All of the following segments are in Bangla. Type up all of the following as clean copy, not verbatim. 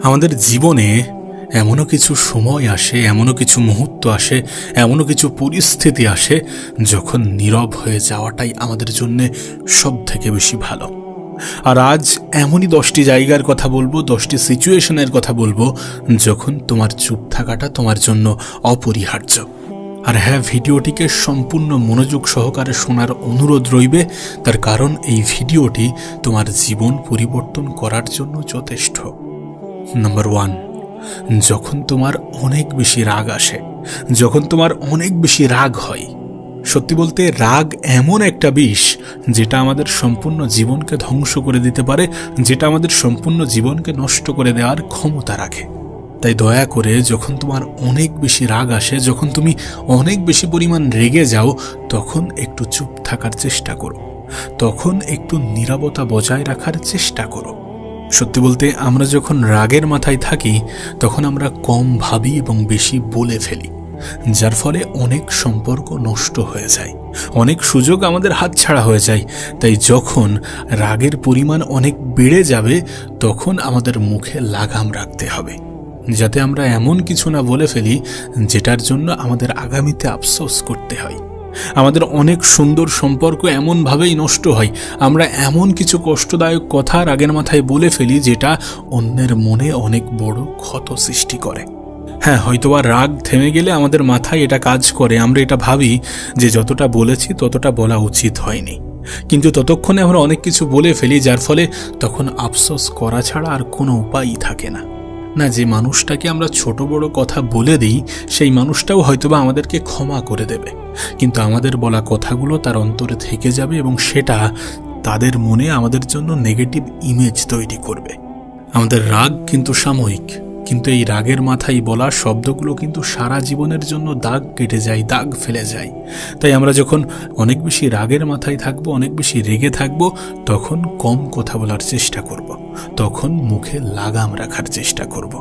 আমাদের জীবনে এমনও কিছু সময় আসে, এমনও কিছু মুহূর্ত আসে, এমনও কিছু পরিস্থিতি আসে যখন নীরব হয়ে যাওয়াটাই আমাদের জন্য সব থেকে বেশি ভালো। আর আজ এমনই 10টি জায়গার কথা বলবো, 10টি সিচুয়েশনের কথা বলবো যখন তোমার চুপ থাকাটা তোমার জন্য অপরিহার্য। আর হ্যাঁ, ভিডিওটিকে সম্পূর্ণ মনোযোগ সহকারে শোনার অনুরোধ রইবে, তার কারণ এই ভিডিওটি তোমার জীবন পরিবর্তন করার জন্য যথেষ্ট। নাম্বার 1, যখন তোমার অনেক বেশি রাগ আসে, যখন তোমার অনেক বেশি রাগ হয়। সত্যি বলতে রাগ এমন একটা বিষ যেটা আমাদের সম্পূর্ণ জীবনকে ধ্বংস করে দিতে পারে, যেটা আমাদের সম্পূর্ণ জীবনকে নষ্ট করে দেওয়ার ক্ষমতা রাখে। তাই দয়া করে যখন তোমার অনেক বেশি রাগ আসে, যখন তুমি অনেক বেশি পরিমাণ রেগে যাও, তখন একটু চুপ থাকার চেষ্টা করো, তখন একটু নীরবতা বজায় রাখার চেষ্টা করো। সত্যি বলতে আমরা যখন রাগের মাথায় থাকি তখন আমরা কম ভাবি এবং বেশি বলে ফেলি, যার ফলে অনেক সম্পর্ক নষ্ট হয়ে যায়, অনেক সুযোগ আমাদের হাতছাড়া হয়ে যায়। তাই যখন রাগের পরিমাণ অনেক বেড়ে যাবে তখন আমাদের মুখে লাগাম রাখতে হবে, যাতে আমরা এমন কিছু না বলে ফেলি যেটার জন্য আমাদের আগামীতে আফসোস করতে হয়। আমাদের অনেক সুন্দর সম্পর্ক এমনভাবেই নষ্ট হয়, আমরা এমন কিছু কষ্টদায়ক কথা রাগের মাথায় বলে ফেলি যেটা অন্যের মনে অনেক বড় ক্ষত সৃষ্টি করে। হ্যাঁ, হয়তোবা রাগ থেমে গেলে আমাদের মাথায় এটা কাজ করে, আমরা এটা ভাবি যে যতটা বলেছি ততটা বলা উচিত হয়নি, কিন্তু ততক্ষণে আমরা অনেক কিছু বলে ফেলি, যার ফলে তখন আফসোস করা ছাড়া আর কোনো উপায়ই থাকে না। যে মানুষটাকে আমরা ছোট বড় কথা বলে দিই সেই মানুষটাও হয়তোবা আমাদেরকে ক্ষমা করে দেবে, কিন্তু আমাদের বলা কথাগুলো তার অন্তরে থেকে যাবে এবং সেটা তাদের মনে আমাদের জন্য নেগেটিভ ইমেজ তৈরি করবে। আমাদের রাগ কিন্তু সাময়িক, কিন্তু এই রাগের মাথায় বলা শব্দগুলো কিন্তু সারা জীবনের জন্য দাগ কেটে যায়, দাগ ফেলে যায়। তাই আমরা যখন অনেক বেশি রাগের মাথায় থাকবো, অনেক বেশি রেগে থাকবো, তখন কম কথা বলার চেষ্টা করব, তখন মুখে লাগাম রাখার চেষ্টা করব।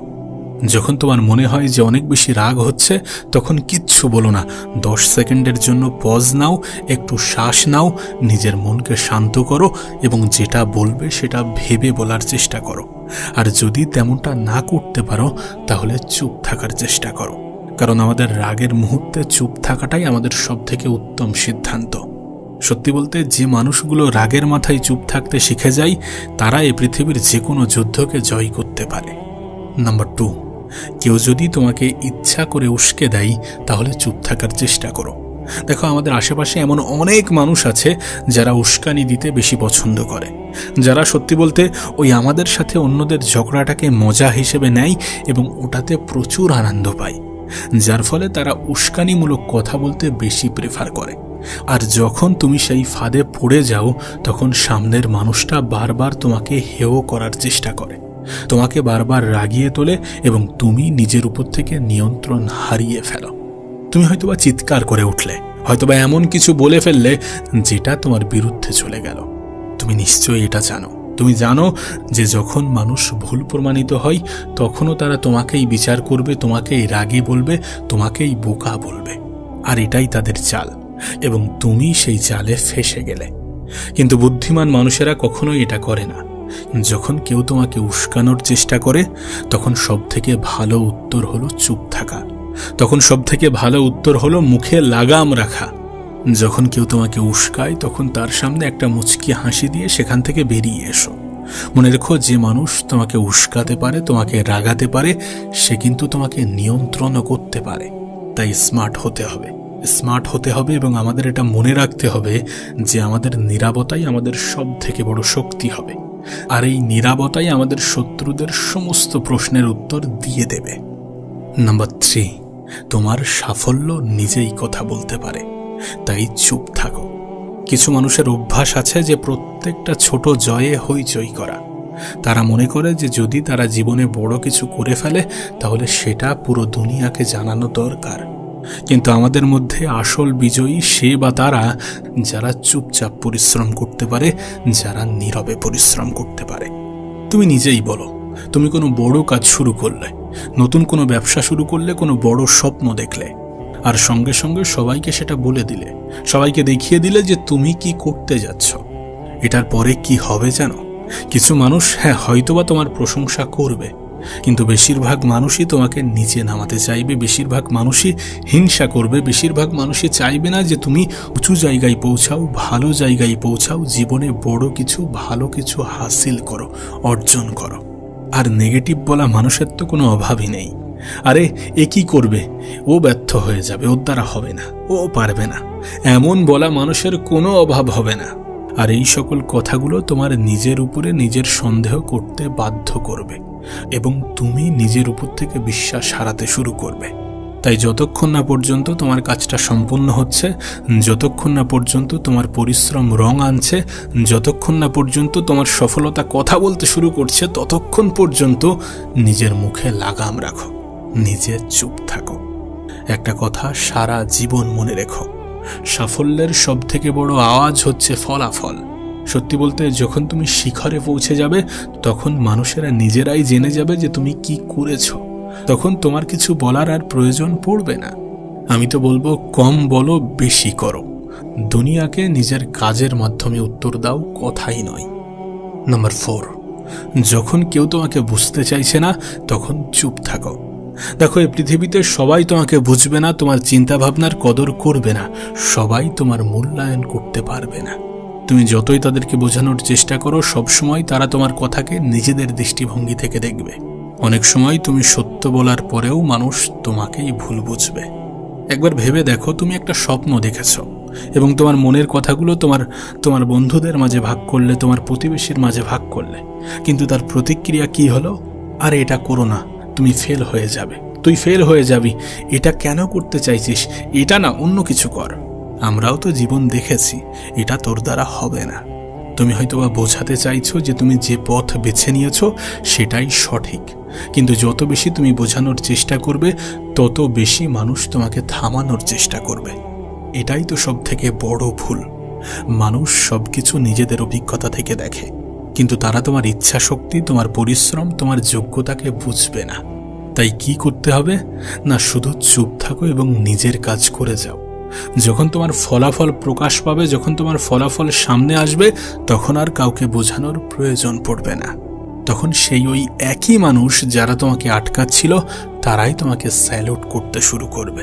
যখন তোমার মনে হয় যে অনেক বেশি রাগ হচ্ছে, তখন কিচ্ছু বলো না, 10 সেকেন্ডের জন্য পজ নাও, একটু শ্বাস নাও, নিজের মনকে শান্ত করো এবং যেটা বলবে সেটা ভেবে বলার চেষ্টা করো। আর যদি তেমনটা না করতে পারো তাহলে চুপ থাকার চেষ্টা করো, কারণ আমাদের রাগের মুহূর্তে চুপ থাকাটাই আমাদের সবথেকে উত্তম সিদ্ধান্ত। সত্যি বলতে যে মানুষগুলো রাগের মাথায় চুপ থাকতে শিখে যায় তারা এই পৃথিবীর যে কোনো যুদ্ধকে জয় করতে পারে। নাম্বার 2, কেউ যদি তোমাকে ইচ্ছা করে উস্কে দেয় তাহলে চুপ থাকার চেষ্টা করো। দেখো, আমাদের আশেপাশে এমন অনেক মানুষ আছে যারা উস্কানি দিতে বেশি পছন্দ করে, যারা সত্যি বলতে ওই আমাদের সাথে অন্যদের ঝগড়াটাকে মজা হিসেবে নেয় এবং ওটাতে প্রচুর আনন্দ পায়, যার ফলে তারা উস্কানিমূলক কথা বলতে বেশি প্রেফার করে। আর যখন তুমি সেই ফাঁদে পড়ে যাও তখন সামনের মানুষটা বারবার তোমাকে হেয় করার চেষ্টা করে, তোমাকে বারবার রাগিয়ে তোলে এবং তুমি নিজের উপর থেকে নিয়ন্ত্রণ হারিয়ে ফেলো। তুমি হয়তোবা চিৎকার করে উঠলে, হয়তোবা এমন কিছু বলে ফেললে যেটা তোমার বিরুদ্ধে চলে গেল। তুমি নিশ্চয়ই এটা জানো, তুমি জানো যে যখন মানুষ ভুল প্রমাণিত হয় তখনও তারা তোমাকেই বিচার করবে, তোমাকেই রাগী বলবে, তোমাকেই বোকা বলবে। আর এটাই তাদের চাল এবং তুমি সেই চালে ফেঁসে গেলে। কিন্তু বুদ্ধিমান মানুষেরা কখনোই এটা করে না। যখন কেউ তোমাকে উস্কানোর চেষ্টা করে তখন সবথেকে ভালো উত্তর হলো চুপ থাকা, তখন সবথেকে ভালো উত্তর হলো মুখে লাগাম রাখা। যখন কেউ তোমাকে উস্কায় তখন তার সামনে একটা মুচকি হাসি দিয়ে সেখান থেকে বেরিয়ে এসো। মনে রেখো, যে মানুষ তোমাকে উস্কাতে পারে, তোমাকে রাগাতে পারে, সে কিন্তু তোমাকে নিয়ন্ত্রণও করতে পারে। তাই স্মার্ট হতে হবে এবং আমাদের এটা মনে রাখতে হবে যে আমাদের নীরবতাই আমাদের সব থেকে বড় শক্তি হবে, আর এই নীরবতাই আমাদের শত্রুদের সমস্ত প্রশ্নের উত্তর দিয়ে দেবে। নাম্বার 3, তোমার সাফল্য নিজেই কথা বলতে পারে, তাই চুপ থাকো। কিছু মানুষের অভ্যাস আছে যে প্রত্যেকটা ছোট জয়ে হইচই করা। তারা মনে করে যে যদি তারা জীবনে বড় কিছু করে ফেলে তাহলে সেটা পুরো দুনিয়াকে জানানো দরকার। কিন্তু আমাদের মধ্যে আসল বিজয়ী সে বা তারা যারা চুপচাপ পরিশ্রম করতে পারে, যারা নীরবে পরিশ্রম করতে পারে। তুমি নিজেই বলো, তুমি কোনো বড় কাজ শুরু করলে, নতুন কোনো ব্যবসা শুরু করলে, কোনো বড় স্বপ্ন দেখলে, আর সঙ্গে সঙ্গে সবাইকে সেটা বলে দিলে, সবাইকে দেখিয়ে দিলে যে তুমি কি করতে যাচ্ছ। এটার পরে কি হবে জানো? কিছু মানুষ হয়তোবা তোমার প্রশংসা করবে, কিন্তু বেশিরভাগ মানুষই তোমাকে নিচে নামাতে চাইবে, বেশিরভাগ মানুষই হিংসা করবে, বেশিরভাগ মানুষই চাইবে না যে তুমি উঁচু জায়গায় পৌঁছাও, ভালো জায়গায় পৌঁছাও, জীবনে বড় কিছু ভালো কিছু হাসিল করো, অর্জন করো। আর নেগেটিভ বলা মানুষের তো কোনো অভাবই নেই। আরে এ কি করবে, ও ব্যর্থ হয়ে যাবে, ওর দ্বারা হবে না, ও পারবে না, এমন বলা মানুষের কোনো অভাব হবে না। আর এই সকল কথাগুলো তোমার নিজের উপরে নিজের সন্দেহ করতে বাধ্য করবে এবং তুমি নিজের উপর থেকে বিশ্বাস হারাতে শুরু করবে। তাই যতক্ষণ না পর্যন্ত তোমার কাজটা সম্পূর্ণ হচ্ছে, যতক্ষণ না পর্যন্ত তোমার পরিশ্রম রং আনছে, যতক্ষণ না পর্যন্ত তোমার সফলতা কথা বলতে শুরু করছে, ততক্ষণ পর্যন্ত নিজের মুখে লাগাম রাখো, নিজে চুপ থাকো। একটা কথা সারা জীবন মনে রেখো, সাফল্যের সব থেকে বড় আওয়াজ হচ্ছে ফলাফল। সত্যি বলতে যখন তুমি শিখরে পৌঁছে যাবে, তখন মানুষেরা নিজেরাই জেনে যাবে যে তুমি কি করেছো। তখন তোমার কিছু বলার আর প্রয়োজন পড়বে না। আমি তো বলবো কম বলো, বেশি করো। দুনিয়াকে নিজের কাজের মাধ্যমে উত্তর দাও, কথাই নয়। নাম্বার 4, যখন কেউ তোমাকে বুঝতে চাইছে না, তখন চুপ থাকো। দেখো, এই পৃথিবীতে সবাই তোমাকে বুঝবে না, তোমার চিন্তা ভাবনার কদর করবে না, সবাই তোমার মূল্যায়ন করতে পারবে না। তুমি যতই তাদেরকে বোঝানোর চেষ্টা করো, সবসময় তারা তোমার কথাকে নিজেদের দৃষ্টিভঙ্গি থেকে দেখবে। অনেক সময় তুমি সত্য বলার পরেও মানুষ তোমাকেই ভুল বুঝবে। একবার ভেবে দেখো, তুমি একটা স্বপ্ন দেখেছ এবং তোমার মনের কথাগুলো তোমার বন্ধুদের মাঝে ভাগ করলে, তোমার প্রতিবেশীর মাঝে ভাগ করলে, কিন্তু তার প্রতিক্রিয়া কি হলো? আরে এটা করো না, তুমি ফেল হয়ে যাবে, তুই ফেল হয়ে যাবি, এটা কেন করতে চাইছিস, এটা না, অন্য কিছু কর। আমরাও তো জীবন দেখেছি, এটা তোর দ্বারা হবে না। তুমি হয়তোবা বোঝাতে চাইছো যে তুমি যে পথ বেছে নিয়েছো সেটাই সঠিক, কিন্তু যত বেশি তুমি বোঝানোর চেষ্টা করবে, তত বেশি মানুষ তোমাকে থামানোর চেষ্টা করবে। এটাই তো সব থেকে বড় ভুল। মানুষ সবকিছু নিজেদের অভিজ্ঞতা থেকে দেখে, কিন্তু তারা তোমার ইচ্ছা শক্তি, তোমার পরিশ্রম, তোমার যোগ্যতাকে বুঝবে না। তাই কি করতে হবে না, শুধু চুপ থাকো এবং নিজের কাজ করে যাও। যখন তোমার ফলাফল প্রকাশ পাবে, যখন তোমার ফলাফল সামনে আসবে, তখন আর কাউকে বোঝানোর প্রয়োজন পড়বে না। তখন সেই ওই একই মানুষ যারা তোমাকে আটকাচ্ছিল, তারাই তোমাকে স্যালুট করতে শুরু করবে।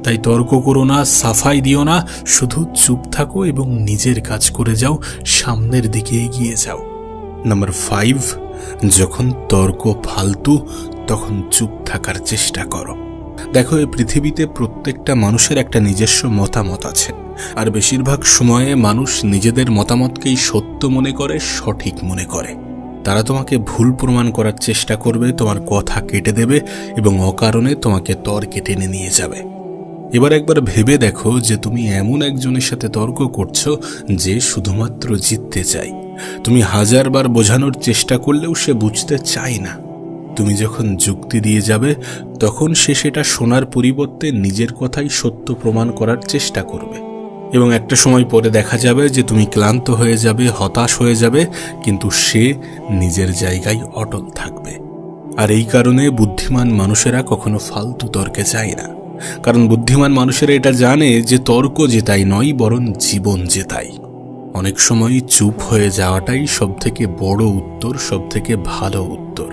তাই তর্ক করো না, সাফাই দিও না, শুধু চুপ থাকো এবং নিজের কাজ করে যাও, সামনের দিকে এগিয়ে যাও। নাম্বার 5, যখন তর্ক ফালতু, তখন চুপ থাকার চেষ্টা করো। দেখো, এই পৃথিবীতে প্রত্যেকটা মানুষের একটা নিজস্ব মতামত আছে, আর বেশিরভাগ সময়ে মানুষ নিজেদের মতামতকেই সত্য মনে করে, সঠিক মনে করে। তারা তোমাকে ভুল প্রমাণ করার চেষ্টা করবে, তোমার কথা কেটে দেবে এবং অকারণে তোমাকে তর্কে টেনে নিয়ে যাবে। এবার একবার ভেবে দেখো যে তুমি এমন একজনের সাথে তর্ক করছো যে শুধুমাত্র জিততে চায়। তুমি 1000 বার বোঝানোর চেষ্টা করলেও সে বুঝতে চায় না। তুমি যখন যুক্তি দিয়ে যাবে, তখন সে সেটা শোনার পরিবর্তে নিজের কথাই সত্য প্রমাণ করার চেষ্টা করবে এবং একটা সময় পরে দেখা যাবে যে তুমি ক্লান্ত হয়ে যাবে, হতাশ হয়ে যাবে, কিন্তু সে নিজের জায়গায় অটল থাকবে। আর এই কারণে বুদ্ধিমান মানুষেরা কখনো ফালতু তর্কে যায় না, কারণ বুদ্ধিমান মানুষেরা এটা জানে যে তর্ক জেতাই নয়, বরং জীবন জেতাই। অনেক সময় চুপ হয়ে যাওয়াটাই সবথেকে বড় উত্তর, সবথেকে ভালো উত্তর।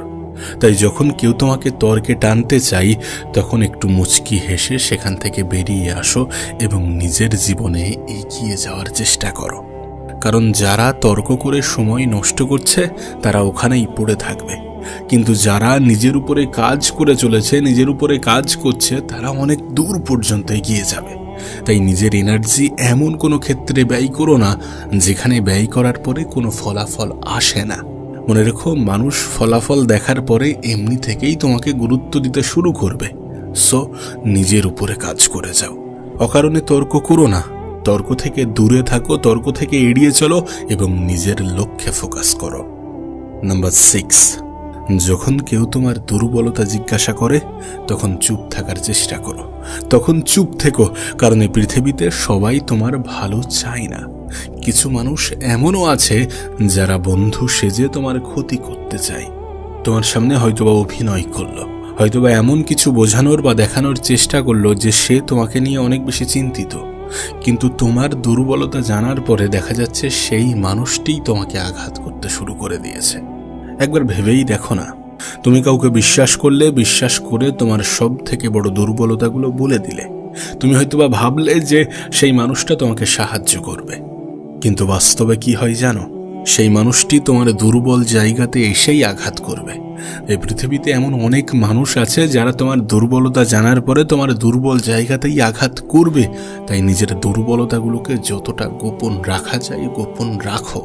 তাই যখন কেউ তোমাকে তর্কে টানতে চাই, তখন একটু মুচকি হেসে সেখান থেকে বেরিয়ে আসো এবং নিজের জীবনে এগিয়ে যাওয়ার চেষ্টা করো। কারণ যারা তর্ক করে সময় নষ্ট করছে, তারা ওখানেই পড়ে থাকবে, কিন্তু যারা নিজের উপরে কাজ করে চলেছে, নিজের উপরে কাজ করছে, তারা অনেক দূর পর্যন্ত এগিয়ে যাবে। তাই নিজের এনার্জি এমন কোনো ক্ষেত্রে ব্যয় করো না যেখানে ব্যয় করার পরে কোনো ফলাফল আসে না। মনে রেখো, মানুষ ফলাফল দেখার পরে এমনি থেকেই তোমাকে গুরুত্ব দিতে শুরু করবে। সো নিজের উপরে কাজ করে যাও, অকারণে তর্ক করো না, তর্ক থেকে দূরে থাকো, তর্ক থেকে এড়িয়ে চলো এবং নিজের লক্ষ্যে ফোকাস করো। নাম্বার 6, যখন কেউ তোমার দুর্বলতা জিজ্ঞাসা করে, তখন চুপ থাকার চেষ্টা করো। তখন চুপ থেকো, কারণ এই পৃথিবীতে সবাই তোমার ভালো চায় না। কিছু মানুষ এমনও আছে যারা বন্ধু সেজে তোমার ক্ষতি করতে চায়। তোমার সামনে হয়তোবা অভিনয় করলো, হয়তোবা এমন কিছু বোঝানোর বা দেখানোর চেষ্টা করলো যে সে তোমাকে নিয়ে অনেক বেশি চিন্তিত, কিন্তু তোমার দুর্বলতা জানার পরে দেখা যাচ্ছে সেই মানুষটিই তোমাকে আঘাত করতে শুরু করে দিয়েছে। একবার ভেবেই দেখো না, তুমি কাউকে বিশ্বাস করলে, বিশ্বাস করে তোমার সব থেকে বড় দুর্বলতাগুলো বলে দিলে। তুমি হয়তোবা ভাবলে যে সেই মানুষটা তোমাকে সাহায্য করবে, কিন্তু বাস্তবে কি হয় জানো? সেই মানুষটি তোমার দুর্বল জায়গাতে এসেই আঘাত করবে। এই পৃথিবীতে এমন অনেক মানুষ আছে যারা তোমার দুর্বলতা জানার পরে তোমার দুর্বল জায়গাতেই আঘাত করবে। তাই নিজের দুর্বলতাগুলোকে যতটা গোপন রাখা যায় গোপন রাখো।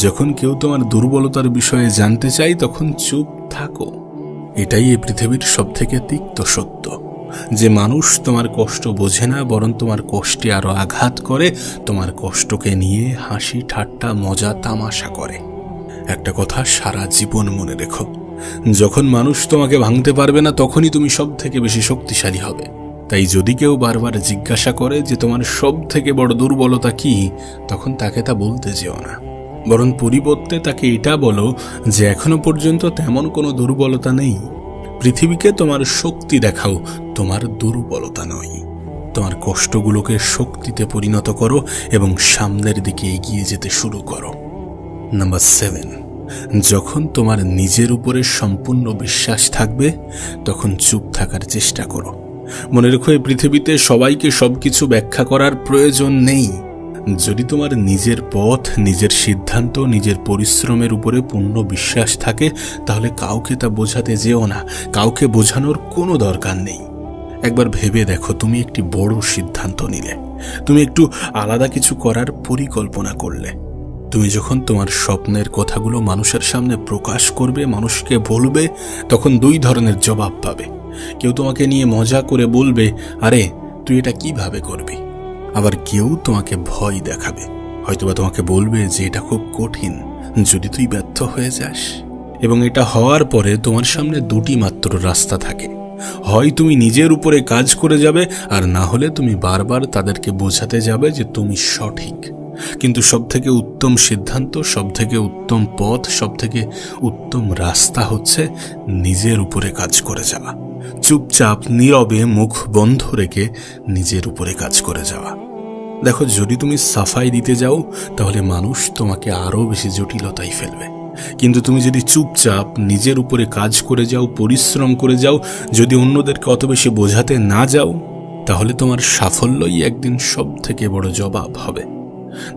যখন কেউ তোমার দুর্বলতার বিষয়ে জানতে চায় তখন চুপ থাকো। এটাই এই পৃথিবীর সবথেকে তিক্ত সত্য, যে মানুষ তোমার কষ্ট বোঝে না, বরং তোমার কষ্টে আরো আঘাত করে, তোমার কষ্টকে নিয়ে হাসি ঠাট্টা মজা তামাশা করে। একটা কথা সারা জীবন মনে রেখো, যখন মানুষ তোমাকে ভাঙতে পারবে না তখনই তুমি সব থেকে বেশি শক্তিশালী হবে। তাই যদি কেউ বারবার জিজ্ঞাসা করে যে তোমার সব থেকে বড় দুর্বলতা কি, তখন তাকে তা বলতে যেও না, বরং পরিবর্তে তাকে এটা বলো যে এখনো পর্যন্ত তেমন কোনো দুর্বলতা নেই। পৃথিবীকে তোমার শক্তি দেখাও, তোমার দুর্বলতা নয়। তোমার কষ্টগুলোকে শক্তিতে পরিণত করো এবং সামনের দিকে এগিয়ে যেতে শুরু করো। নাম্বার 7, যখন তোমার নিজের উপরে সম্পূর্ণ বিশ্বাস থাকবে তখন চুপ থাকার চেষ্টা করো। মনে রেখো, এই পৃথিবীতে সবাইকে সবকিছু ব্যাখ্যা করার প্রয়োজন নেই। যদি তোমার নিজের পথ, নিজের সিদ্ধান্ত, নিজের পরিশ্রমের উপরে পূর্ণ বিশ্বাস থাকে, তাহলে কাউকে তা বোঝাতে যেও না, কাউকে বোঝানোর কোনো দরকার নেই। একবার ভেবে দেখো, তুমি একটি বড় সিদ্ধান্ত নিলে, তুমি একটু আলাদা কিছু করার পরিকল্পনা করলে। তুমি যখন তোমার স্বপ্নের কথাগুলো মানুষের সামনে প্রকাশ করবে, মানুষকে বলবে, তখন 2 ধরনের জবাব পাবে। কেউ তোমাকে নিয়ে মজা করে বলবে, আরে তুই এটা কিভাবে করবি? আবার কেউ তোমাকে ভয় দেখাবে, হয়তোবা তোমাকে বলবে যে এটা খুব কঠিন, যদি তুই ব্যর্থ হয়ে যাস। এবং এটা হওয়ার পরে তোমার সামনে 2টি মাত্র রাস্তা থাকে, হয় তুমি নিজের উপরে কাজ করে যাবে, আর না হলে তুমি বারবার তাদেরকে বোঝাতে যাবে যে তুমি সঠিক। কিন্তু সবথেকে উত্তম সিদ্ধান্ত, সবথেকে উত্তম পথ, সবথেকে উত্তম রাস্তা হচ্ছে নিজের উপরে কাজ করে যাওয়া। চুপচাপ নীরবে মুখ বন্ধ রেখে নিজের উপরে কাজ করে যাওয়া। দেখো, যদি তুমি সাফাই দিতে যাও তাহলে মানুষ তোমাকে আরো বেশি জটিলতায় ফেলবে, কিন্তু তুমি যদি চুপচাপ নিজের উপরে কাজ করে যাও, পরিশ্রম করে যাও, যদি অন্যদেরকে অত বেশি বোঝাতে না যাও, তাহলে তোমার সাফল্যই একদিন সব থেকে বড় জবাব হবে।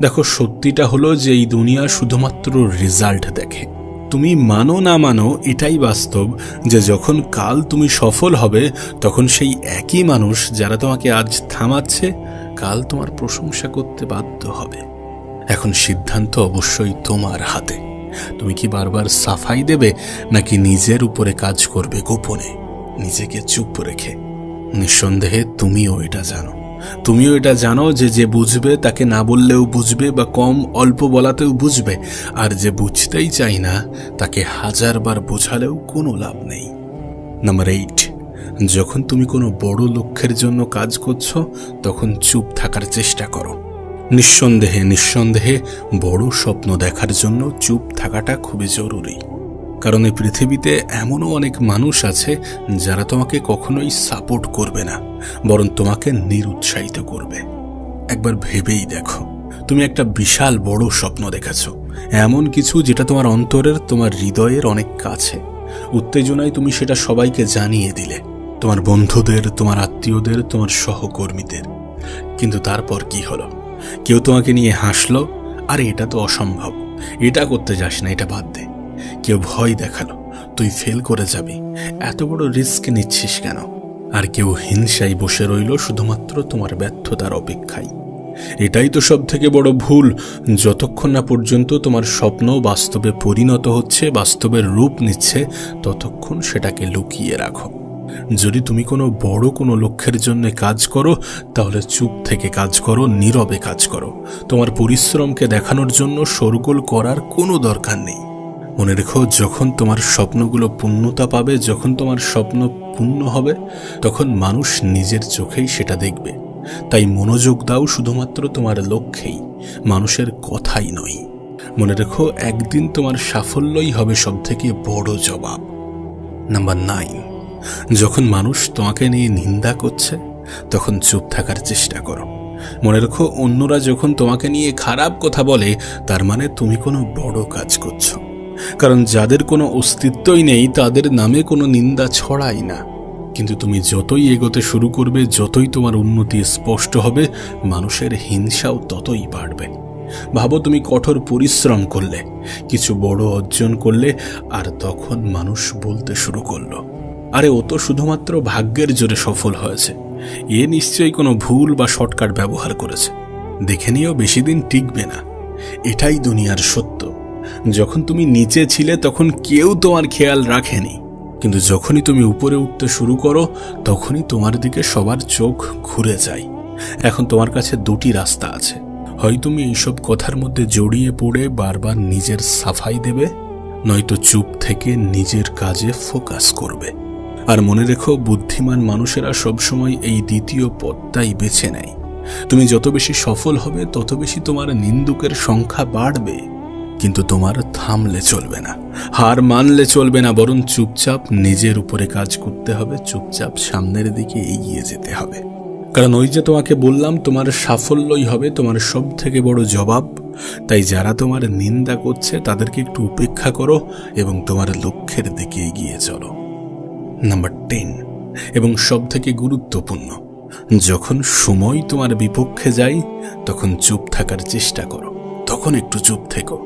দেখো, সত্যিটা হলো যে এই দুনিয়া শুধুমাত্র রেজাল্ট দেখে। তুমি মানো না মানো, এটাই বাস্তব যে যখন কাল তুমি সফল হবে তখন সেই একই মানুষ যারা তোমাকে আজ থামাচ্ছে কাল তোমার প্রশংসা করতে বাধ্য হবে। এখন সিদ্ধান্ত অবশ্যই তোমার হাতে। তুমি কি বারবার সাফাই দেবে, নাকি নিজের উপরে কাজ করবে গোপনে, নিজেকে চুপ রেখে? নিঃসন্দেহে তুমিও এটা জানো যে যে বুঝবে তাকে না বললেও বুঝবে, বা কম অল্প বলাতেও বুঝবে, আর যে বুঝতেই চাই না তাকে 1000 বার বোঝালেও কোনো লাভ নেই। নাম্বার 8, যখন তুমি কোনো বড় লক্ষ্যের জন্য কাজ করছো তখন চুপ থাকার চেষ্টা করো। নিঃসন্দেহে বড় স্বপ্ন দেখার জন্য চুপ থাকাটা খুবই জরুরি। কারণ এই পৃথিবীতে এমনও অনেক মানুষ আছে যারা তোমাকে কখনোই সাপোর্ট করবে না, বরং তোমাকে নিরুৎসাহিত করবে। একবার ভেবেই দেখো, তুমি একটা বিশাল বড় স্বপ্ন দেখেছো, এমন কিছু যেটা তোমার অন্তরের, তোমার হৃদয়ের অনেক কাছে। উত্তেজনায় তুমি সেটা সবাইকে জানিয়ে দিলে, তোমার বন্ধুদের, তোমার আত্মীয়দের, তোমার সহকর্মীদের। কিন্তু তারপর কি হলো? কেউ তোমাকে নিয়ে হাসলো, আরে এটা তো অসম্ভব, এটা করতে যাস না, এটা বাদ দে। কেউ ভয় দেখালো, তুই ফেল করে যাবি, এত বড় রিস্ক নিচ্ছিস কেন? আর কেউ হিংসায় বসে রইল শুধুমাত্র তোমার ব্যর্থতার অপেক্ষায়। এটাই তো সব থেকে বড় ভুল। যতক্ষণ না পর্যন্ত তোমার স্বপ্ন বাস্তবে পরিণত হচ্ছে, বাস্তবের রূপ নিচ্ছে, ততক্ষণ সেটাকে লুকিয়ে রাখো। যদি তুমি কোনো লক্ষ্যের জন্য কাজ করো, তাহলে চুপ থেকে কাজ করো, নীরবে কাজ করো। তোমার পরিশ্রমকে দেখানোর জন্য শোরগোল করার কোনো দরকার নেই। মনে রেখো, যখন তোমার স্বপ্নগুলো পূর্ণতা পাবে, যখন তোমার স্বপ্ন পূর্ণ হবে, তখন মানুষ নিজের চোখেই সেটা দেখবে। তাই মনোযোগ দাও শুধুমাত্র তোমার লক্ষ্যেই, মানুষের কথাই নয়। মনে রেখো, একদিন তোমার সাফল্যই হবে সবথেকে বড় জবাব। নাম্বার 9, যখন মানুষ তোমাকে নিয়ে নিন্দা করছে তখন চুপ থাকার চেষ্টা করো। মনে রেখো, অন্যরা যখন তোমাকে নিয়ে খারাপ কথা বলে তার মানে তুমি কোনো বড় কাজ করছো। কারণ যাদের কোনো অস্তিত্বই নেই তাদের নামে কোনো নিন্দা ছড়াই না। কিন্তু তুমি যতই এগোতে শুরু করবে, যতই তোমার উন্নতি স্পষ্ট হবে, মানুষের হিংসাও ততই বাড়বে। ভাবো, তুমি কঠোর পরিশ্রম করলে, কিছু বড় অর্জন করলে, আর তখন মানুষ বলতে শুরু করলো, আরে ও তো শুধুমাত্র ভাগ্যের জোরে সফল হয়েছে, এ নিশ্চয়ই কোনো ভুল বা শর্টকাট ব্যবহার করেছে, দেখে নিও বেশি দিন টিকবে না। এটাই দুনিয়ার সত্য। যখন তুমি নিচে ছিলে তখন কেউ তোমার খেয়াল রাখেনি, কিন্তু যখনই তুমি উপরে উঠতে শুরু করো তখনই তোমার দিকে সবার চোখ ঘুরে যায়। এখন তোমার কাছে দুটি রাস্তা আছে, হয় তুমি এইসব কথার মধ্যে জড়িয়ে পড়ে বারবার নিজের সাফাই দেবে, নয়তো চুপ থেকে নিজের কাজে ফোকাস করবে। আর মনে রেখো, বুদ্ধিমান মানুষেরা সবসময় এই দ্বিতীয় পথটাই বেছে নেয়। তুমি যত বেশি সফল হবে তত বেশি তোমার নিন্দুকের সংখ্যা বাড়বে, কিন্তু তোমার থামলে চলবে না, হার মানলে চলবে না, বরং চুপচাপ নিজের উপরে কাজ করতে হবে, চুপচাপ সামনের দিকে এগিয়ে যেতে হবে। কারণ ওই যে তোমাকে বললাম, তোমার সাফল্যই হবে তোমার সব থেকে বড় জবাব। তাই যারা তোমার নিন্দা করছে তাদেরকে একটু উপেক্ষা করো এবং তোমার লক্ষ্যের দিকে এগিয়ে চলো। নাম্বার 10 এবং সব থেকে গুরুত্বপূর্ণ, যখন সময় তোমার বিপক্ষে যায় তখন চুপ থাকার চেষ্টা করো, তখন একটু চুপ থেকো।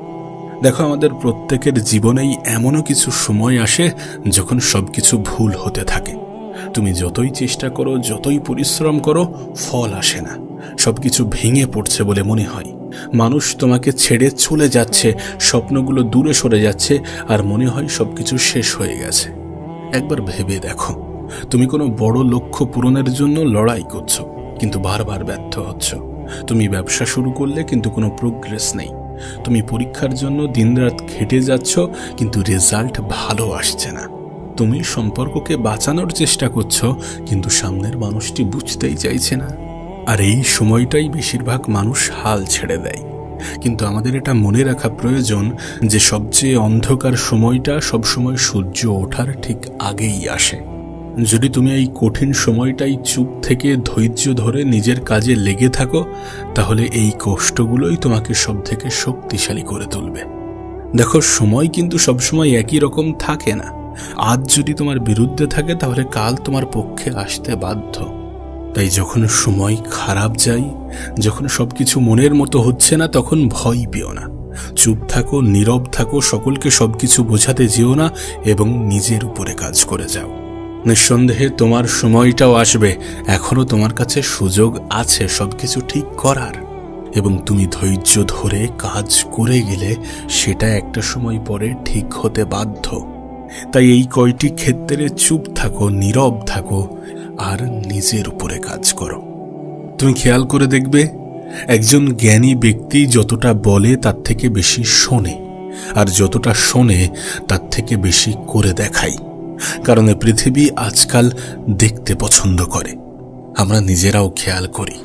দেখো, আমাদের প্রত্যেকের জীবনেই এমনও কিছু সময় আসে যখন সবকিছু ভুল হতে থাকে। তুমি যতই চেষ্টা করো, যতই পরিশ্রম করো, ফল আসে না, সবকিছু ভেঙে পড়ছে বলে মনে হয়। মানুষ তোমাকে ছেড়ে চলে যাচ্ছে, স্বপ্নগুলো দূরে সরে যাচ্ছে, আর মনে হয় সবকিছু শেষ হয়ে গেছে। একবার ভেবে দেখো, তুমি কোনো বড় লক্ষ্য পূরণের জন্য লড়াই করছো, কিন্তু বারবার ব্যর্থ হচ্ছ। তুমি ব্যবসা শুরু করলে কিন্তু কোনো প্রোগ্রেস নেই। তুমি পরীক্ষার জন্য দিনরাত খেটে যাচ্ছ, কিন্তু রেজাল্ট ভালো আসছে না। তুমি সম্পর্ককে বাঁচানোর চেষ্টা করছো, কিন্তু সামনের মানুষটি বুঝতেই চাইছে না। আর এই সময়টাই বেশিরভাগ মানুষ হাল ছেড়ে দেয়। কিন্তু আমাদের এটা মনে রাখা প্রয়োজন যে সবচেয়ে অন্ধকার সময়টা সবসময় সূর্য ওঠার ঠিক আগেই আসে। যদি তুমি এই কঠিন সময়টাই চুপ থেকে ধৈর্য ধরে নিজের কাজে লেগে থাকো, তাহলে এই কষ্টগুলোই তোমাকে সব থেকে শক্তিশালী করে তুলবে। দেখো, সময় কিন্তু সবসময় একই রকম থাকে না। আজ যদি তোমার বিরুদ্ধে থাকে তাহলে কাল তোমার পক্ষে আসতে বাধ্য। তাই যখন সময় খারাপ যায়, যখন সবকিছু মনের মতো হচ্ছে না, তখন ভয় পেও না। চুপ থাকো, নীরব থাকো, সকলকে সবকিছু বোঝাতে যেও না এবং নিজের উপরে কাজ করে যাও। নিঃসন্দেহে তোমার সময়টাও আসবে, এখনো তোমার কাছে সুযোগ আছে সবকিছু ঠিক করার, এবং তুমি ধৈর্য ধরে কাজ করে গেলে সেটা একটা সময় পরে ঠিক হতে বাধ্য। তাই এই কয়টি ক্ষেত্রে চুপ থাকো, নীরব থাকো, আর নিজের উপরে কাজ করো। তুমি খেয়াল করে দেখবে, একজন জ্ঞানী ব্যক্তি যতটা বলে তার থেকে বেশি শোনে, আর যতটা শোনে তার থেকে বেশি করে দেখায়। কারণ পৃথিবী আজকাল দেখতে পছন্দ করে। আমরা নিজেরাও খেয়াল করি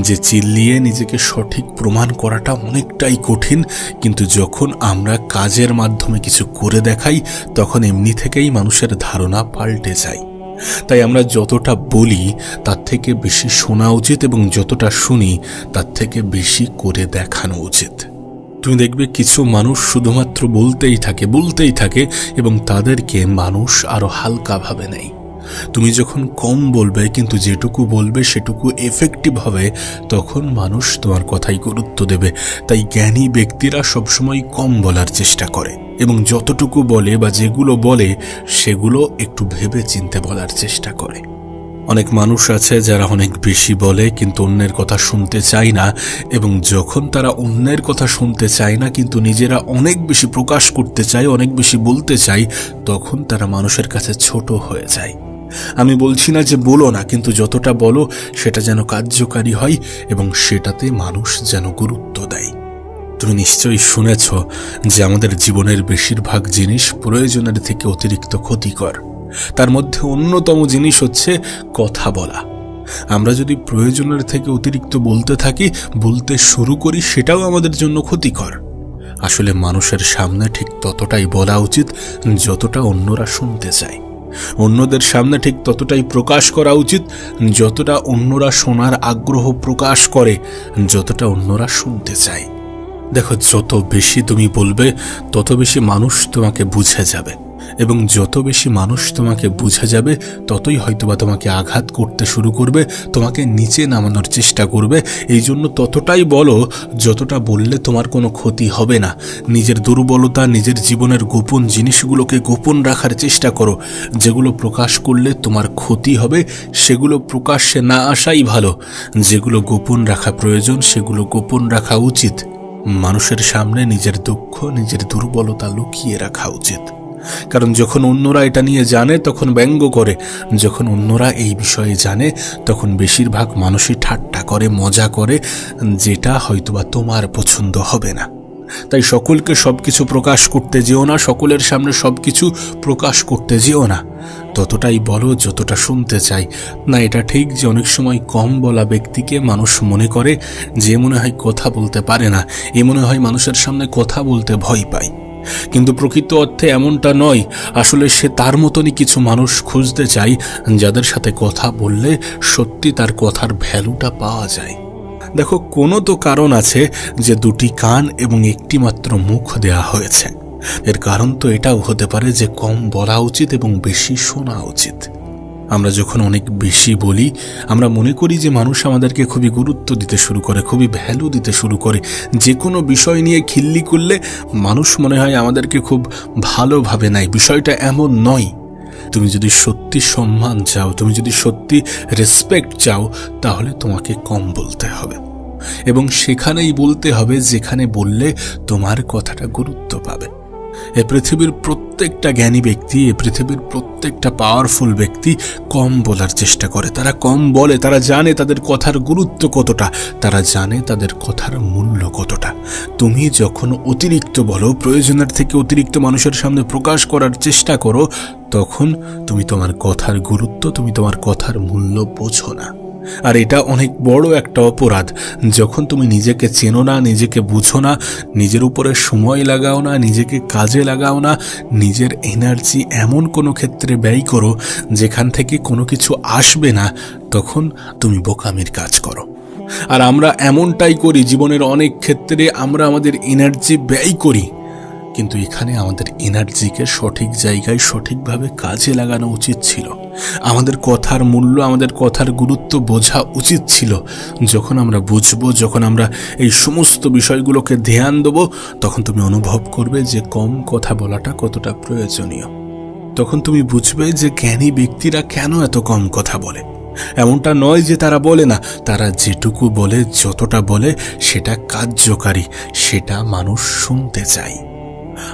যে চিল্লিয়ে নিজেকে সঠিক প্রমাণ করাটা অনেকটাই কঠিন, কিন্তু যখন আমরা কাজের মাধ্যমে কিছু করে দেখাই তখন এমনি থেকেই মানুষের ধারণা পাল্টে যায়। তাই আমরা যতটা বলি তার থেকে বেশি শোনা উচিত, এবং যতটা শুনি তার থেকে বেশি করে দেখানো উচিত। তুমি দেখবে কিছু মানুষ শুধুমাত্র বলতেই থাকে এবং তাদেরকে মানুষ আরো হালকা ভাবে নেয়। তুমি যখন কম বলবে কিন্তু যেটুকু বলবে সেটুকু এফেক্টিভ হবে, তখন মানুষ তোমার কথাই গুরুত্ব দেবে। তাই জ্ঞানী ব্যক্তিরা সবসময় কম বলার চেষ্টা করে, এবং যতটুকু বলে বা যেগুলো বলে সেগুলো একটু ভেবে চিন্তে বলার চেষ্টা করে। অনেক মানুষ আছে যারা অনেক বেশি বলে কিন্তু অন্যের কথা শুনতে চায় না, এবং যখন তারা অন্যের কথা শুনতে চায় না কিন্তু নিজেরা অনেক বেশি প্রকাশ করতে চায়, অনেক বেশি বলতে চায়, তখন তারা মানুষের কাছে ছোট হয়ে যায়। আমি বলছি না যে বলো না, কিন্তু যতটা বলো সেটা যেন কার্যকারী হয় এবং সেটাতে মানুষ যেন গুরুত্ব দেয়। তুমি নিশ্চয়ই শুনেছ যে আমাদের জীবনের বেশিরভাগ জিনিস প্রয়োজনের থেকে অতিরিক্ত ক্ষতিকর। তার মধ্যে অন্যতম জিনিস হচ্ছে কথা বলা। আমরা যদি প্রয়োজনের থেকে অতিরিক্ত বলতে শুরু করি, সেটাও আমাদের জন্য ক্ষতিকর। আসলে মানুষের সামনে ঠিক ততটাই বলা উচিত যতটা অন্যরা শুনতে চায়। অন্যদের সামনে ঠিক ততটাই প্রকাশ করা উচিত যতটা অন্যরা শোনার আগ্রহ প্রকাশ করে, যতটা অন্যরা শুনতে চায়। দেখো, যত বেশি তুমি বলবে তত বেশি মানুষ তোমাকে বুঝে যাবে, এবং যত বেশি মানুষ তোমাকে বুঝে যাবে ততই হয়তোবা তোমাকে আঘাত করতে শুরু করবে, তোমাকে নিচে নামানোর চেষ্টা করবে। এই জন্য ততটাই বলো যতটা বললে তোমার কোনো ক্ষতি হবে না। নিজের দুর্বলতা, নিজের জীবনের গোপন জিনিসগুলোকে গোপন রাখার চেষ্টা করো। যেগুলো প্রকাশ করলে তোমার ক্ষতি হবে সেগুলো প্রকাশ্যে না আসাই ভালো। যেগুলো গোপন রাখা প্রয়োজন সেগুলো গোপন রাখা উচিত। মানুষের সামনে নিজের দুঃখ, নিজের দুর্বলতা লুকিয়ে রাখা উচিত। কারণ যখন অন্যরা এটা নিয়ে জানে তখন ব্যঙ্গ করে, যখন অন্যরা এই বিষয়ে জানে তখন বেশিরভাগ মানুষই ঠাট্টা করে, মজা করে, যেটা হয়তোবা তোমার পছন্দ হবে না। তাই সকলকে সবকিছু প্রকাশ করতে যেও না, সকলের সামনে সবকিছু প্রকাশ করতে যেও না। ততটাই বলো যতটা শুনতে চাই। না, এটা ঠিক যে অনেক সময় কম বলা ব্যক্তিকে মানুষ মনে করে যে মনে হয় কথা বলতে পারে না, এ মনে হয় মানুষের সামনে কথা বলতে ভয় পায়। কিন্তু প্রকৃত অর্থে এমনটা নয়। আসলে সে তার মতনই কিছু মানুষ খুঁজতে চায় যাদের সাথে কথা বললে সত্যি তার কথার ভ্যালুটা পাওয়া যায়। দেখো, কোনো তো কারণ আছে যে দুটি কান এবং একটি মাত্র মুখ দেয়া হয়েছে। এর কারণ তো এটাও হতে পারে যে কম বলা উচিত এবং বেশি শোনা উচিত। আমরা যখন অনেক বেশি বলি আমরা মনে করি যে মানুষ আমাদেরকে খুবই গুরুত্ব দিতে শুরু করে, খুবই ভ্যালু দিতে শুরু করে। যে কোনো বিষয় নিয়ে খিল্লি করলে মানুষ মনে হয় আমাদেরকে খুব ভালোভাবে নেয়। বিষয়টা এমন নয়। তুমি যদি সত্যি সম্মান চাও, তুমি যদি সত্যি রেসপেক্ট চাও, তাহলে তোমাকে কম বলতে হবে, এবং সেখানেই বলতে হবে যেখানে বললে তোমার কথাটা গুরুত্ব পাবে। এ পৃথিবীর প্রত্যেকটা জ্ঞানী ব্যক্তি, এ পৃথিবীর প্রত্যেকটা পাওয়ারফুল ব্যক্তি কম বলার চেষ্টা করে। তারা কম বলে, তারা জানে তাদের কথার গুরুত্ব কতটা, তারা জানে তাদের কথার মূল্য কতটা। তুমি যখন অতিরিক্ত বলো, প্রয়োজনের থেকে অতিরিক্ত মানুষের সামনে প্রকাশ করার চেষ্টা করো, তখন তুমি তোমার কথার গুরুত্ব, তুমি তোমার কথার মূল্য বোঝো না। আর এটা অনেক বড় একটা অপরাধ। যখন তুমি নিজেকে চেনো না, নিজেকে বুঝো না, নিজের উপরে সময় লাগাও না, নিজেকে কাজে লাগাও না, নিজের এনার্জি এমন কোনো ক্ষেত্রে ব্যয় করো যেখান থেকে কোনো কিছু আসবে না, তখন তুমি বোকামির কাজ করো। আর আমরা এমনটাই করি জীবনের অনেক ক্ষেত্রে। আমরা আমাদের এনার্জি ব্যয় করি, কিন্তু এখানে আমাদের এনার্জিকে সঠিক জায়গায় সঠিকভাবে কাজে লাগানো উচিত ছিল। আমাদের কথার মূল্য, আমাদের কথার গুরুত্ব বোঝা উচিত ছিল। যখন আমরা বুঝবো, যখন আমরা এই সমস্ত বিষয়গুলোকে ধ্যান দেবো, তখন তুমি অনুভব করবে যে কম কথা বলাটা কতটা প্রয়োজনীয়। তখন তুমি বুঝবে যে জ্ঞানী ব্যক্তিরা কেন এত কম কথা বলে। এমনটা নয় যে তারা বলে না, তারা যেটুকু বলে, যতটা বলে সেটা কার্যকারী, সেটা মানুষ শুনতে চায়।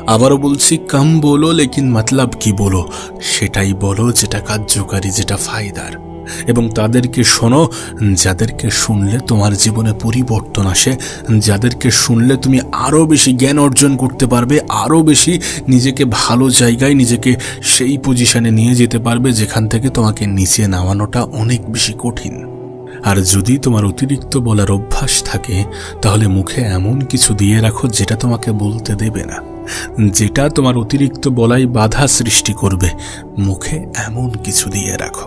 আবারও বলছি, কম বলো লেকিন মতলব কি বলো, সেটাই বলো যেটা কার্যকারী, যেটা ফায়দার। এবং তাদেরকে শোনো যাদেরকে শুনলে তোমার জীবনে পরিবর্তন আসে, যাদেরকে শুনলে তুমি আরও বেশি জ্ঞান অর্জন করতে পারবে, আরও বেশি নিজেকে ভালো জায়গায়, নিজেকে সেই পজিশনে নিয়ে যেতে পারবে যেখান থেকে তোমাকে নিচে নামানোটা অনেক বেশি কঠিন। আর যদি তোমার অতিরিক্ত বলার অভ্যাস থাকে, তাহলে মুখে এমন কিছু দিয়ে রাখো যেটা তোমাকে বলতে দেবে না, যেটা তোমার অতিরিক্ত বলাই বাধা সৃষ্টি করবে। মুখে এমন কিছু দিয়ে রাখো।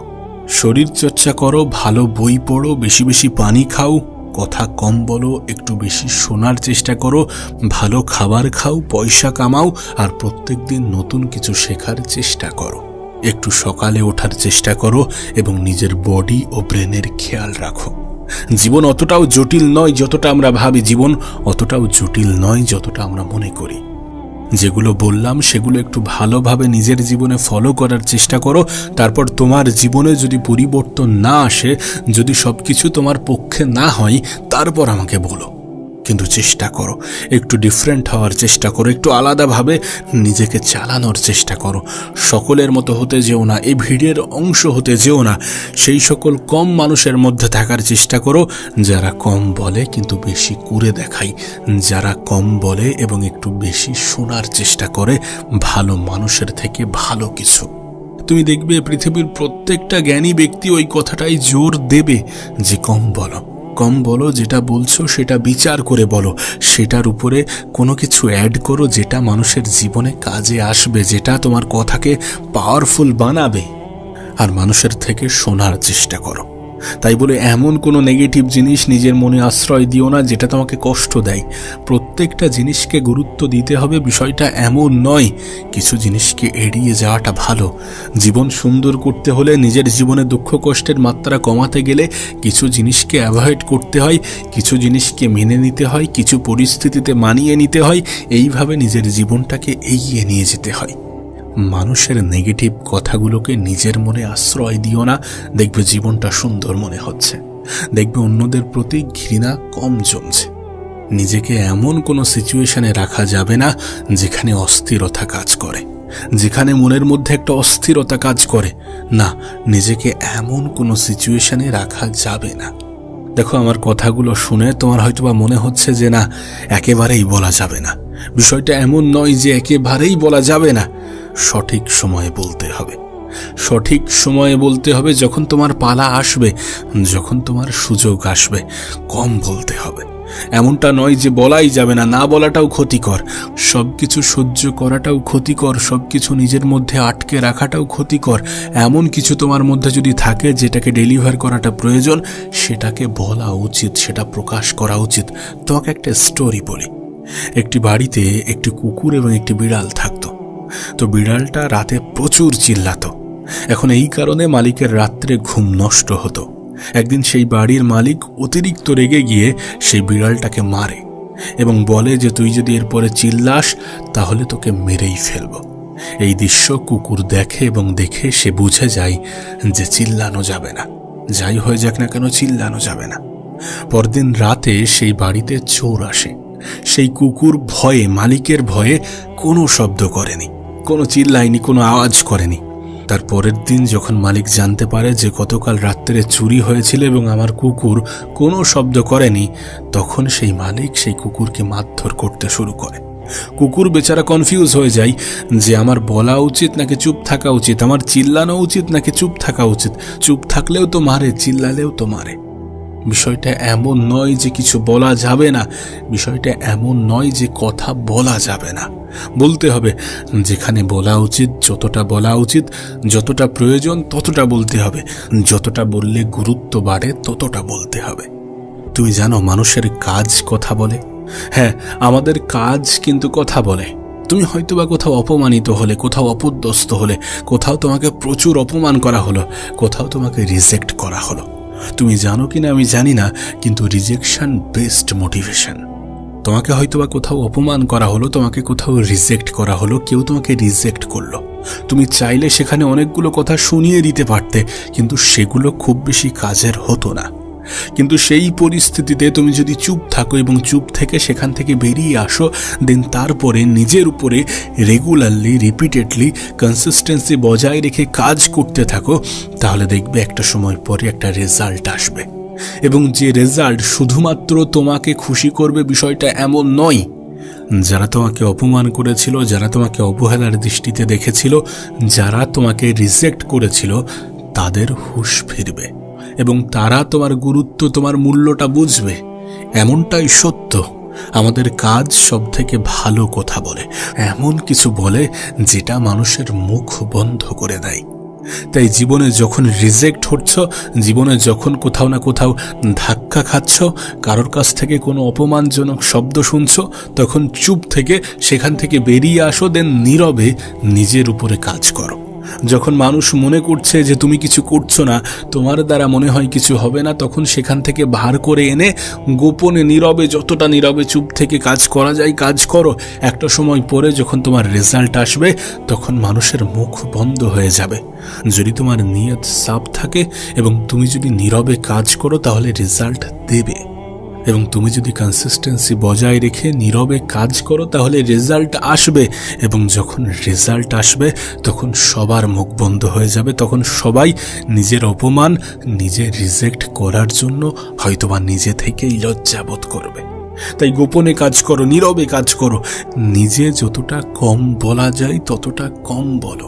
শরীর চর্চা করো, ভালো বই পড়ো, বেশি বেশি পানি খাও, কথা কম বলো, একটু বেশি শোনার চেষ্টা করো, ভালো খাবার খাও, পয়সা কামাও, আর প্রত্যেকদিন নতুন কিছু শেখার চেষ্টা করো। একটু সকালে ওঠার চেষ্টা করো এবং নিজের বডি ও ব্রেনের খেয়াল রাখো। জীবন অতটাও জটিল নয় যতটা আমরা ভাবি, জীবন অতটাও জটিল নয় যতটা আমরা মনে করি। যেগুলো বললাম সেগুলো একটু ভালোভাবে নিজের জীবনে ফলো করার চেষ্টা করো। তারপর তোমার জীবনে যদি পরিবর্তন না আসে, যদি সবকিছু তোমার পক্ষে না হয়, তারপর আমাকে বলো। কিন্তু চেষ্টা করো, একটু ডিফারেন্ট হওয়ার চেষ্টা করো, একটু আলাদাভাবে নিজেকে চালানোর চেষ্টা করো। সকলের মতো হতে যেও না, এই ভিড়ের অংশ হতে যেও না। সেই সকল কম মানুষের মধ্যে থাকার চেষ্টা করো যারা কম বলে কিন্তু বেশি করে দেখায়, যারা কম বলে এবং একটু বেশি শোনার চেষ্টা করে ভালো মানুষের থেকে ভালো কিছু। তুমি দেখবে পৃথিবীর প্রত্যেকটা জ্ঞানী ব্যক্তি ওই কথাটাই জোর দেবে যে কম বলো, কম বলো, যেটা বলছো সেটা বিচার করে বলো, সেটার উপরে কোনো কিছু অ্যাড করো যেটা মানুষের জীবনে কাজে আসবে, যেটা তোমার কথাকে পাওয়ারফুল বানাবে। আর মানুষের থেকে শোনার চেষ্টা করো। তাই বলে এমন কোনো নেগেটিভ জিনিস নিজের মনে আশ্রয় দিও না যেটা তোমাকে কষ্ট দেয়। প্রত্যেকটা জিনিসকে গুরুত্ব দিতে হবে, বিষয়টা এমন নয়। কিছু জিনিসকে এড়িয়ে যাওয়াটা ভালো। জীবন সুন্দর করতে হলে, নিজের জীবনে দুঃখ কষ্টের মাত্রা কমাতে গেলে কিছু জিনিসকে অ্যাভয়েড করতে হয়, কিছু জিনিসকে মেনে নিতে হয়, কিছু পরিস্থিতিতে মানিয়ে নিতে হয়। এইভাবে নিজের জীবনটাকে এগিয়ে নিয়ে যেতে হয়। মানুষের নেগেটিভ কথাগুলোকে নিজের মনে আশ্রয় দিও না, দেখবে জীবনটা সুন্দর মনে হচ্ছে, দেখবে অন্যদের প্রতি ঘৃণা কম জমছে। নিজেকে এমন কোনো সিচুয়েশনে রাখা যাবে না যেখানে অস্থিরতা কাজ করে, যেখানে মনের মধ্যে একটা অস্থিরতা কাজ করে না। নিজেকে এমন কোনো সিচুয়েশনে রাখা যাবে না। দেখো, আমার কথাগুলো শুনে তোমার হয়তোবা মনে হচ্ছে যে না, একেবারেই বলা যাবে না। বিষয়টা এমন নয় যে একেবারেই বলা যাবে না। সঠিক সময়ে বলতে হবে, সঠিক সময়ে বলতে হবে। যখন তোমার পালা আসবে, যখন তোমার সুযোগ আসবে, কম বলতে হবে। এমনটা নয় যে বলাই যাবে না, না বলাটাও ক্ষতিকর। সবকিছু সহ্য করাটাও ক্ষতিকর, সবকিছু নিজের মধ্যে আটকে রাখাটাও ক্ষতিকর। এমন কিছু তোমার মধ্যে যদি থাকে যেটাকে ডেলিভার করাটা প্রয়োজন, সেটাকে বলা উচিত, সেটা প্রকাশ করা উচিত। তোমাকে একটা স্টোরি বলি। একটি বাড়িতে একটি কুকুর এবং একটি বিড়াল থাকতো। তো বিড়ালটা রাতে প্রচুর চিল্লাতো। এখন এই কারণে মালিকের রাত্রে ঘুম নষ্ট হতো। একদিন সেই বাড়ির মালিক অতিরিক্ত রেগে গিয়ে সেই বিড়ালটাকে মারে এবং বলে যে তুই যদি এরপরে চিল্লাস তাহলে তোকে মেরেই ফেলব। এই দৃশ্য কুকুর দেখে এবং দেখে সে বুঝে যায় যে চিল্লানো যাবে না, যাই হয়ে যাক না কেন চিল্লানো যাবে না। পরদিন রাতে সেই বাড়িতে চোর আসে। সেই কুকুর ভয়ে, মালিকের ভয়ে কোনো শব্দ করেনি, কোনো চিল্লায়নি, কোনো আওয়াজ করেনি। তার পরের দিন যখন মালিক জানতে পারে যে গতকাল রাত্রে চুরি হয়েছিল এবং আমার কুকুর কোনো শব্দ করেনি, তখন সেই মালিক সেই কুকুরকে মারধর করতে শুরু করে। কুকুর বেচারা কনফিউজ হয়ে যায় যে আমার বলা উচিত নাকি চুপ থাকা উচিত, আমার চিল্লানো উচিত নাকি চুপ থাকা উচিত। চুপ থাকলেও তো মারে, চিল্লালেও তো মারে। বিষয়টা এমন নয় যে কিছু বলা যাবে না, বিষয়টা এমন নয় যে কথা বলা যাবে না। বলতে হবে, যেখানে বলা উচিত, যতটা বলা উচিত, যতটা প্রয়োজন ততটা বলতে হবে। যতটা বললে গুরুত্ব বাড়ে ততটা বলতে হবে। তুমি জানো মানুষের কাজ কথা বলে? হ্যাঁ, আমাদের কাজ কিন্তু কথা বলে। তুমি হয়তোবা কোথাও অপমানিত হলে, কোথাও অপদস্থ হলে, কোথাও তোমাকে প্রচুর অপমান করা হলো, কোথাও তোমাকে রিজেক্ট করা হলো। তুমি জানো কিনা আমি জানি না, কিন্তু রিজেকশন বেস্ট মোটিভেশন। তোমাকে হয়তোবা কোথাও অপমান করা হলো, তোমাকে কোথাও রিজেক্ট করা হলো, কেউ তোমাকে রিজেক্ট করলো। তুমি চাইলে সেখানে অনেকগুলো কথা শুনিয়ে দিতে পারতে, কিন্তু সেগুলো খুব বেশি কাজের হতো না। কিন্তু সেই পরিস্থিতিতে তুমি যদি চুপ থাকো এবং চুপ থেকে সেখান থেকে বেরিয়ে আসো, দেন তারপরে নিজের উপরে রেগুলারলি, রিপিটেডলি কনসিস্টেন্সি বজায় রেখে কাজ করতে থাকো, তাহলে দেখবে একটা সময় পরে একটা রেজাল্ট আসবে। এবং যে রেজাল্ট শুধুমাত্র তোমাকে খুশি করবে বিষয়টা এমন নয়। যারা তোমাকে অপমান করেছিল, যারা তোমাকে অবহেলার দৃষ্টিতে দেখেছিল, যারা তোমাকে রিজেক্ট করেছিল, তাদের হুঁশ ফিরবে এবং তারা তোমার গুরুত্ব, তোমার মূল্যটা বুঝবে। এমনটাই সত্য। আমাদের কাজ সব থেকে ভালো কথা বলে, এমন কিছু বলে যেটা মানুষের মুখ বন্ধ করে দেয়। তাই জীবনে যখন রিজেক্ট হচ্ছ, জীবনে যখন কোথাও না কোথাও ধাক্কা খাচ্ছ, কারোর কাছ থেকে কোনো অপমানজনক শব্দ শুনছ, তখন চুপ থেকে সেখান থেকে বেরিয়ে আসো, দেন নীরবে নিজের উপরে কাজ করো। যখন মানুষ মনে করছে যে তুমি কিছু করছো না, তোমার দ্বারা মনে হয় কিছু হবে না, তখন সেখান থেকে ভার করে এনে গোপনে নীরবে, যতটা নীরবে চুপ থেকে কাজ করা যায় কাজ করো। একটা সময় পরে যখন তোমার রেজাল্ট আসবে, তখন মানুষের মুখ বন্ধ হয়ে যাবে। যদি তোমার নিয়ত সাফ থাকে এবং তুমি যদি নীরবে কাজ করো, তাহলে রেজাল্ট দেবে। এবং তুমি যদি কনসিস্টেন্সি বজায় রেখে নীরবে কাজ করো, তাহলে রেজাল্ট আসবে। এবং যখন রেজাল্ট আসবে, তখন সবার মুখ বন্ধ হয়ে যাবে। তখন সবাই নিজের অপমান, নিজে রিজেক্ট করার জন্য হয়তোবা নিজে থেকেই লজ্জাবোধ করবে। তাই গোপনে কাজ করো, নীরবে কাজ করো। নিজে যতটা কম বলা যায় ততটা কম বলো।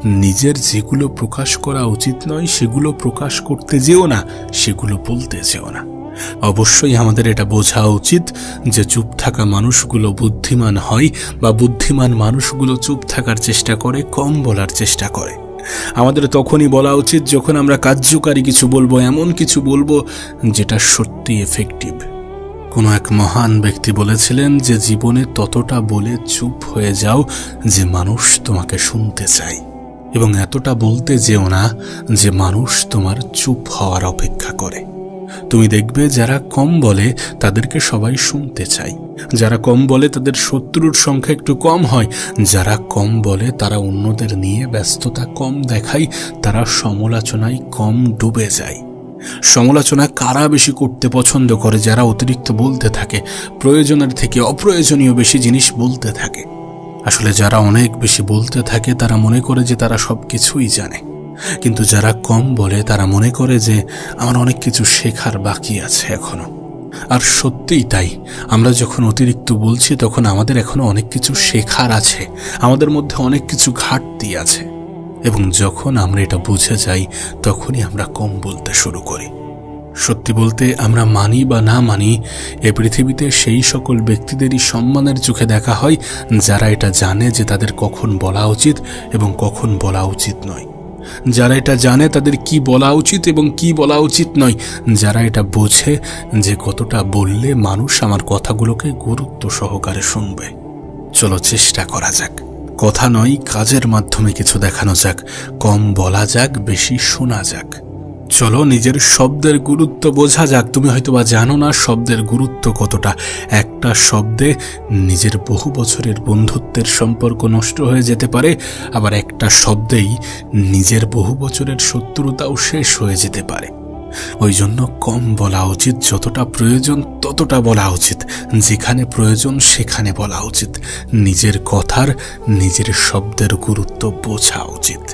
নিজের যেগুলো প্রকাশ করা উচিত নয় সেগুলো প্রকাশ করতে যেও না, সেগুলো বলতে যেও না। অবশ্যই আমাদের এটা বোঝা উচিত যে চুপ থাকা মানুষগুলো বুদ্ধিমান হয়, বা বুদ্ধিমান মানুষগুলো চুপ থাকার চেষ্টা করে, কম বলার চেষ্টা করে। আমাদের তখনই বলা উচিত যখন আমরা কার্যকারী কিছু বলবো, এমন কিছু বলবো যেটা সত্যি এফেক্টিভ। কোনো এক মহান ব্যক্তি বলেছিলেন যে জীবনে ততটা বলে চুপ হয়ে যাও যে মানুষ তোমাকে শুনতে চায়, এবং এতটা বলতে যেও না যে মানুষ তোমার চুপ হওয়ার অপেক্ষা করে। তুমি দেখবে যারা কম বলে তাদেরকে সবাই শুনতে চায়, যারা কম বলে তাদের শত্রুর সংখ্যা একটু কম হয়, যারা কম বলে তারা অন্যদের নিয়ে ব্যস্ততা কম দেখায়, তারা সমালোচনায় কম ডুবে যায়। সমালোচনা কারা বেশি করতে পছন্দ করে? যারা অতিরিক্ত বলতে থাকে, প্রয়োজনের থেকে অপ্রয়োজনীয় বেশি জিনিস বলতে থাকে। আসলে যারা অনেক বেশি বলতে থাকে তারা মনে করে যে তারা সব কিছুই জানে, কিন্তু যারা কম বলে তারা মনে করে যে আমার অনেক কিছু শেখার বাকি আছে এখনো। আর সত্যিই তাই, আমরা যখন অতিরিক্ত বলছি তখন আমাদের এখনো অনেক কিছু শেখার আছে, আমাদের মধ্যে অনেক কিছু ঘাটতি আছে, এবং যখন আমরা এটা বুঝে যাই তখনই আমরা কম বলতে শুরু করি। সত্যি বলতে আমরা মানি বা না মানি, এ পৃথিবীতে সেই সকল ব্যক্তিদেরই সম্মানের চোখে দেখা হয় যারা এটা জানে যে তাদের কখন বলা উচিত এবং কখন বলা উচিত নয়, যারা এটা জানে তাদের কি বলা উচিত এবং কি বলা উচিত নয়, যারা এটা বোঝে যে কতটা বললে মানুষ আমার কথাগুলোকে গুরুত্ব সহকারে শুনবে। চলো চেষ্টা করা যাক, কথা নয় কাজের মাধ্যমে কিছু দেখানো যাক, কম বলা যাক, বেশি শোনা যাক। চলো নিজের শব্দের গুরুত্ব বোঝা যাক। তুমি হয়তোবা জানো না শব্দের গুরুত্ব কতটা। একটা শব্দে নিজের বহু বছরের বন্ধুত্বের সম্পর্ক নষ্ট হয়ে যেতে পারে, আবার একটা শব্দেই নিজের বহু বছরের শত্রুতাও শেষ হয়ে যেতে পারে। ওই জন্য কম বলা উচিত, যতটা প্রয়োজন ততটা বলা উচিত, যেখানে প্রয়োজন সেখানে বলা উচিত। নিজের কথার, নিজের শব্দের গুরুত্ব বোঝা উচিত।